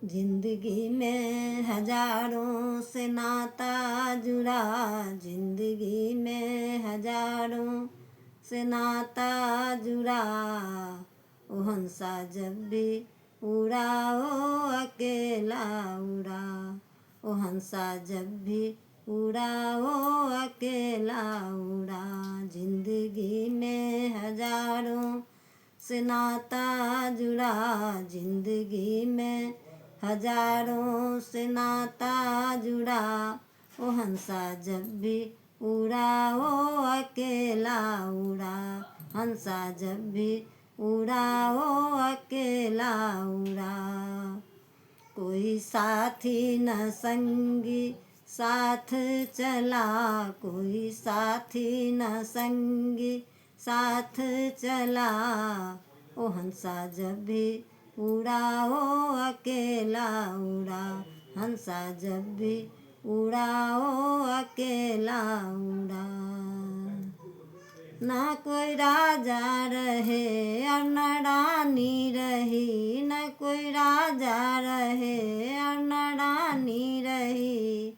जिंदगी में हजारों से नाता जुड़ा, जिंदगी में हजारों से नाता जुड़ा। ओ हंसा जब भी उड़ा, ओ अकेला उड़ा। ओ हंसा जब भी उड़ा, ओ अकेला उड़ा। जिंदगी में हजारों से नाता जुड़ा, जिंदगी में हजारों से नाता जुड़ा। ओ हंसा जब भी उड़ा, ओ अकेला उड़ा। हंसा जब भी उड़ा, ओ अकेला उड़ा। कोई साथी न संगी साथ चला, कोई साथी न संगी साथ चला। ओ हंसा जब भी उड़ा, ओ अकेला उड़ा। हंसा जब भी उड़ा, ओ अकेला उड़ा। ना कोई राजा रहे और न रानी रही, न कोई राजा रहे और न रानी रही।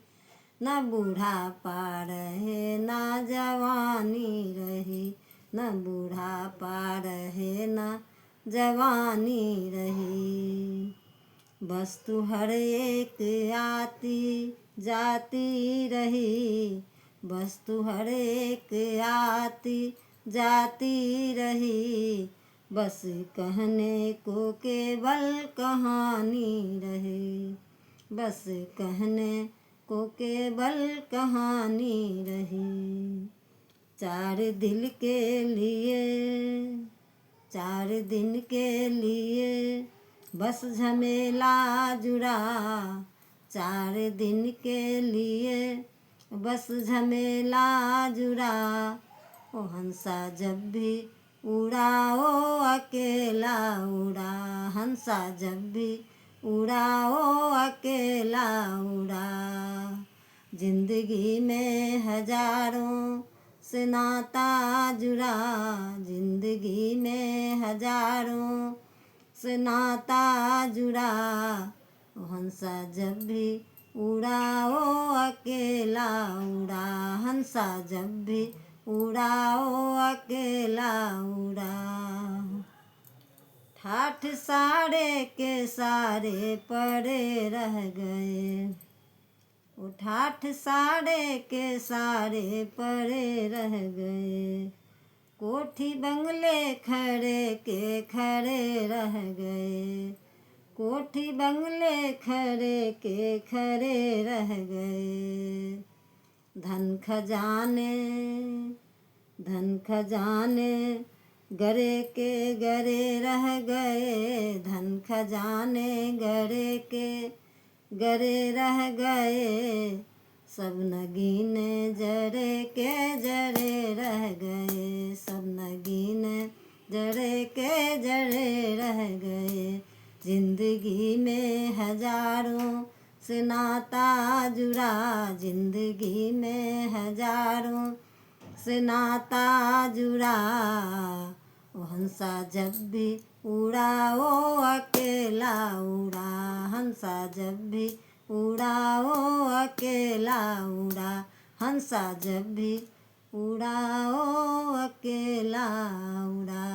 न बूढ़ापा रहे न जवानी रही, न बूढ़ापा रहे न जवानी रही। वस्तु हर एक आती जाती रही, वस्तु हर एक आती जाती रही। बस कहने को केवल कहानी रही, बस कहने को केवल कहानी रही। चार दिल के लिए, चार दिन के लिए बस झमेला जुड़ा। चार दिन के लिए बस झमेला जुड़ा। ओ हंसा जब भी उड़ा, ओ अकेला उड़ा। हंसा जब भी उड़ा, ओ अकेला उड़ा। जिंदगी में हजारों से नाता जुड़ा, जिंदगी में हजारों से नाता जुड़ा। ओ हंसा जब भी उड़ा, ओ अकेला उड़ा। हंसा जब भी उड़ा, ओ अकेला उड़ा। ठाठ सारे के सारे पड़े रह गए, वो ठाठ सारे के सारे पड़े रह गए। कोठी बंगले खड़े के खड़े रह गए, कोठी बंगले खड़े के खड़े रह गए। धन खजाने, धन खजाने गरे के गरे रह गए। धन खजाने गरे के गरे रह गए। सब नगीने जरे के जरे रह गए, सब नगीने जरे के जरे रह गए। जिंदगी में हजारों से नाता जुड़ा, जिंदगी में हजारों से नाता जुड़ा। ओ हंसा जब भी उड़ा, ओ अकेला उड़ा। हंसा जब भी उड़ा, ओ अकेला उड़ा। हंसा जब भी उड़ा, ओ अकेला उड़ा।